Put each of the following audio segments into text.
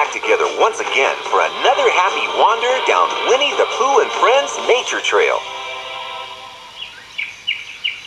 back together once again for another happy wander down Winnie the Pooh and Friends Nature Trail.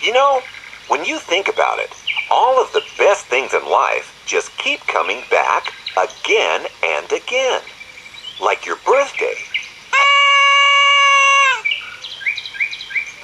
You know, when you think about it, all of the best things in life just keep coming back again and again. Like your birthday,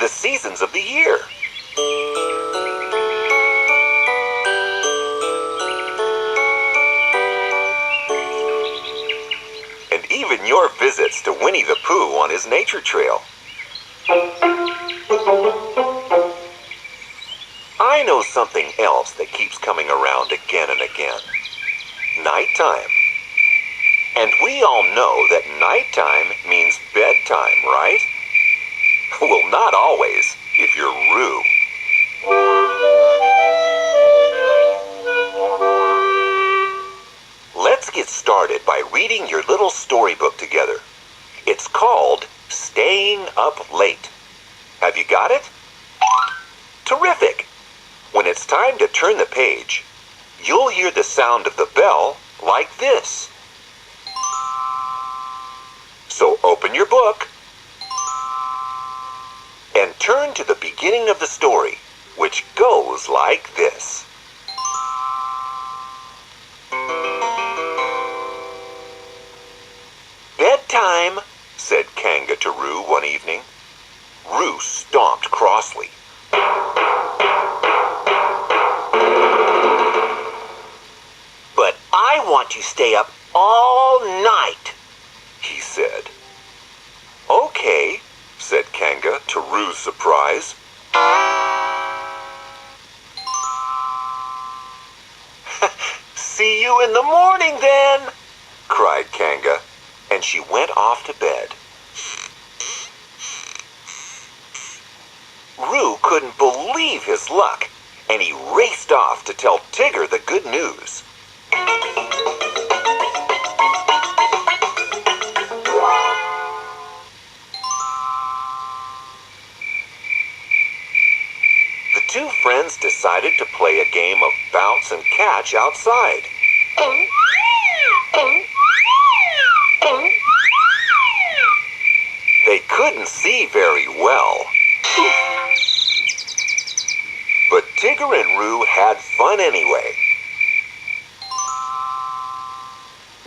the seasons of the year, and even your visits to Winnie the Pooh on his nature trail. I know something else that keeps coming around again and again. Nighttime. And we all know that nighttime means bedtime, right? Well, not always, if you're Roo. Let's get started by reading your little storybook together. It's called Staying Up Late. Have you got it? Terrific! When it's time to turn the page, you'll hear the sound of the bell like this. So open your book and turn to the beginning of the story, which goes like this. Bedtime, said Kanga to Roo one evening. Roo stomped crossly. But I want to stay up all night, he said. Okay, said Kanga to Roo's surprise. See you in the morning then, cried Kanga, and she went off to bed. Roo couldn't believe his luck, and he raced off to tell Tigger the good news. The two friends decided to play a game of bounce and catch outside. They couldn't see very well, but Tigger and Roo had fun anyway.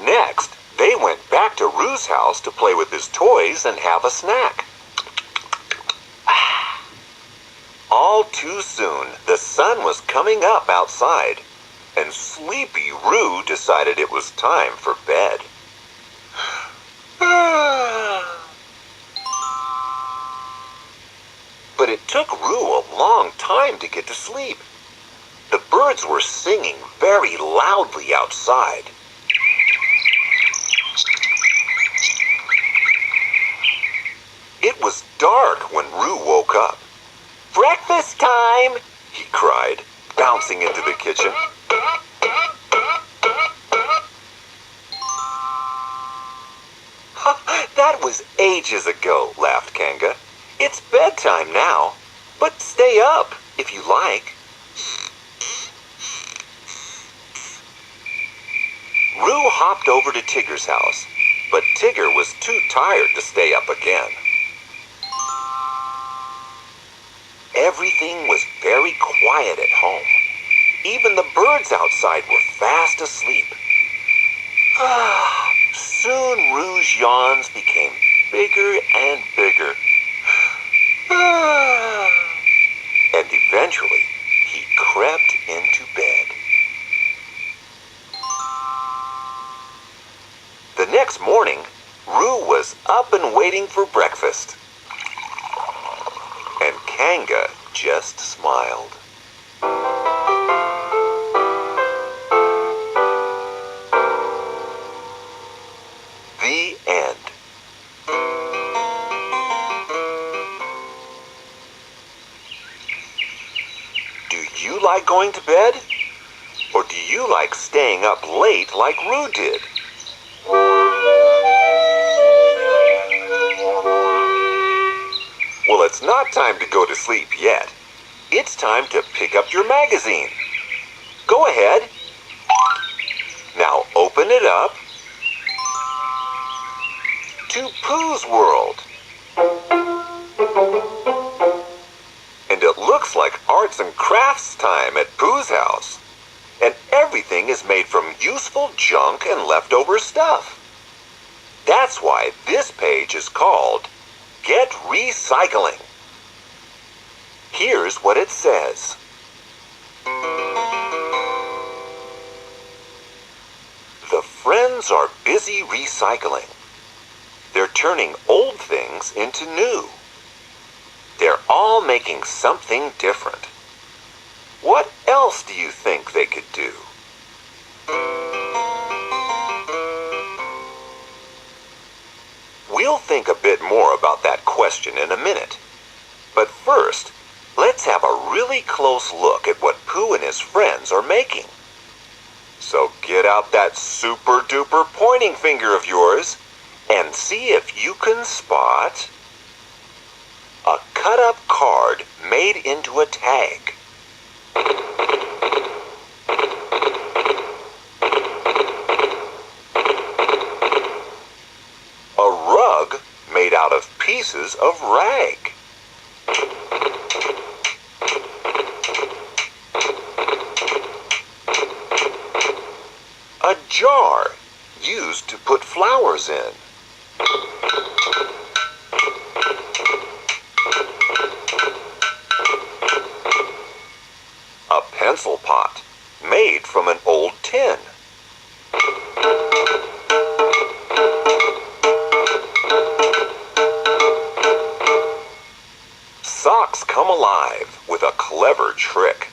Next, they went back to Roo's house to play with his toys and have a snack. All too soon, the sun was coming up outside, and sleepy Roo decided it was time for bed. But it took Roo a long time to get to sleep. The birds were singing very loudly outside. It was dark when Roo woke up. Breakfast time, he cried, bouncing into the kitchen. That was ages ago, laughed Kanga. It's bedtime now, but stay up if you like. Roo hopped over to Tigger's house, but Tigger was too tired to stay up again. Everything was very quiet at home. Even the birds outside were fast asleep. Soon Roo's yawns became bigger and bigger. And eventually, he crept into bed. The next morning, Roo was up and waiting for breakfast. And Kanga just smiled. The end. Do you like going to bed? Or do you like staying up late like Roo did? Well, it's not time to go to sleep yet. It's time to pick up your magazine. Go ahead. Now open it up to Pooh's world. And it looks like arts and crafts time at Pooh's house. And everything is made from useful junk and leftover stuff. That's why this page is called Get Recycling. Here's what it says. The friends are busy recycling. They're turning old things into new. They're all making something different. What else do you think they could do? We'll think a bit more about that question in a minute. But first, let's have a really close look at what Pooh and his friends are making. So get out that super-duper pointing finger of yours and see if you can spot a cut-up card made into a tag. A rug made out of pieces of rag. A jar used to put flowers in. A pencil pot made from an old tin. Socks come alive with a clever trick.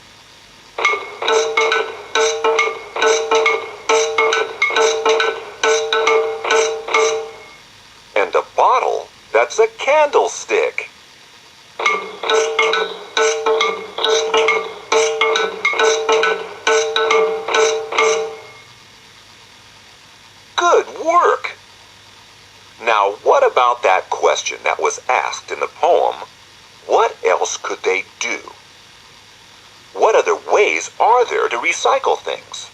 And a bottle that's a candlestick. Good work! Now, what about that question that was asked in the poem? What else could they do? What other ways are there to recycle things?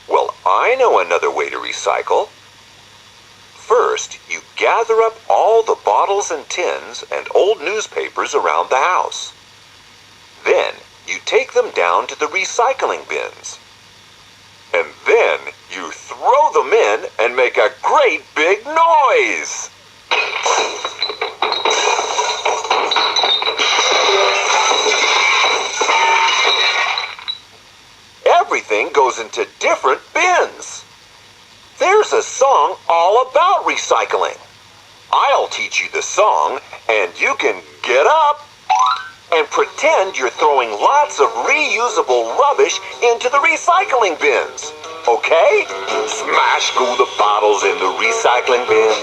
Well, I know another way to recycle. First, you gather up all the bottles and tins and old newspapers around the house. Then, you take them down to the recycling bins. And then, you throw them in and make a great big noise! Everything goes into different bins. There's a song all about recycling. I'll teach you the song, and you can get up and pretend you're throwing lots of reusable rubbish into the recycling bins. Okay? Smash go the bottles in the recycling bin.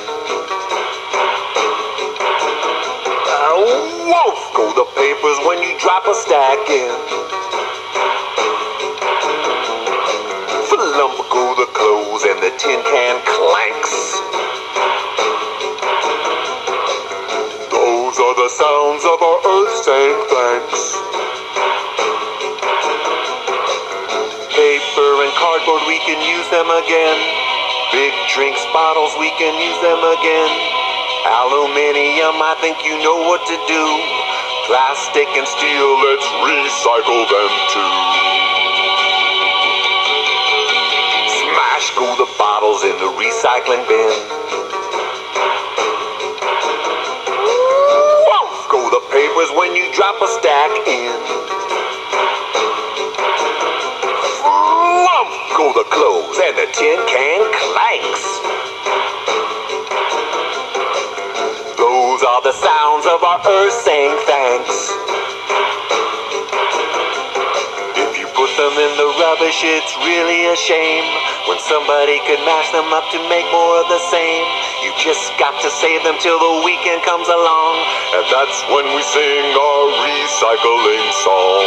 Woof go the papers when you drop a stack in. Flump go the clothes and the tin can clanks. Those are the sounds of our earth saying thanks. Paper and cardboard, we can use them again. Big drinks bottles, we can use them again. Aluminium, I think you know what to do. Plastic and steel, let's recycle them too. Smash go the bottles in the recycling bin. Woof go the papers when you drop a stack in. Flump go the clothes and the tin can clanks. Those are the sounds of our earth saying thanks. If you put them in the rubbish, it's really a shame. When somebody could mash them up to make more of the same. You just got to save them till the weekend comes along. And that's when we sing our recycling song.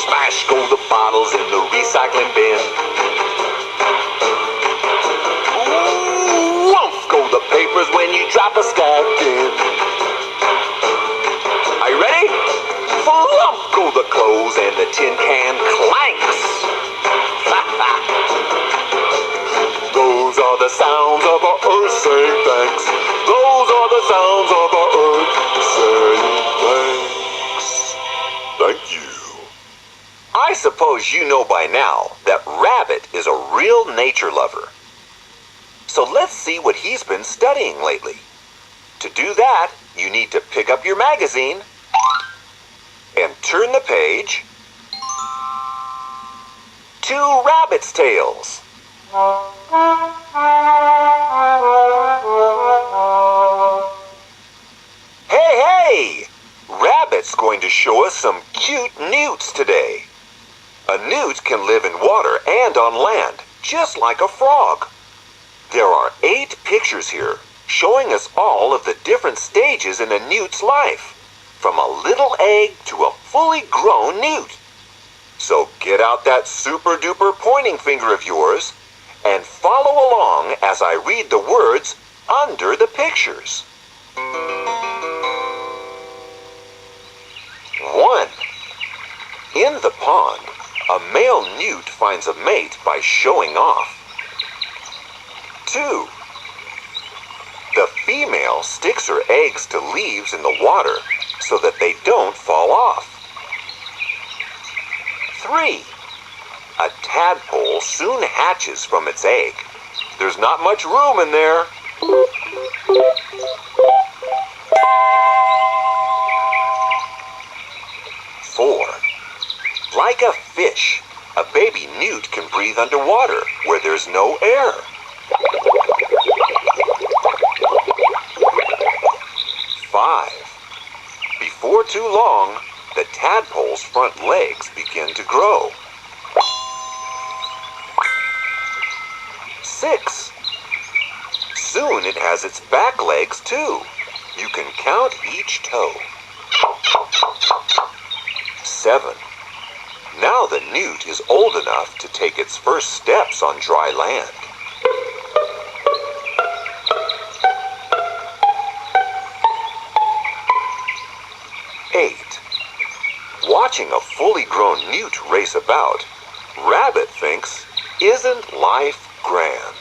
Smash go the bottles in the recycling bin. Woof go the papers when you drop a stack in. Are you ready? Flump go the clothes and the tin can clanks. Those sounds of the earth saying thanks. Thank you. I suppose you know by now that Rabbit is a real nature lover. So let's see what he's been studying lately. To do that, you need to pick up your magazine and turn the page to Rabbit's Tales. Hey! Rabbit's going to show us some cute newts today. A newt can live in water and on land, just like a frog. There are 8 pictures here, showing us all of the different stages in a newt's life, from a little egg to a fully grown newt. So get out that super-duper pointing finger of yours and follow along as I read the words under the pictures. 1. In the pond, a male newt finds a mate by showing off. 2. The female sticks her eggs to leaves in the water so that they don't fall off. 3. A tadpole soon hatches from its egg. There's not much room in there. 4. Like a fish, a baby newt can breathe underwater where there's no air. 5. Before too long, the tadpole's front legs begin to grow. 6. Soon it has its back legs too. You can count each toe. 7. Now the newt is old enough to take its first steps on dry land. 8. Watching a fully grown newt race about, Rabbit thinks, isn't life grand?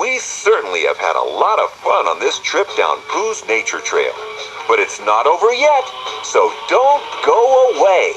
We certainly have had a lot of fun on this trip down Pooh's nature trail, but it's not over yet, so don't go away.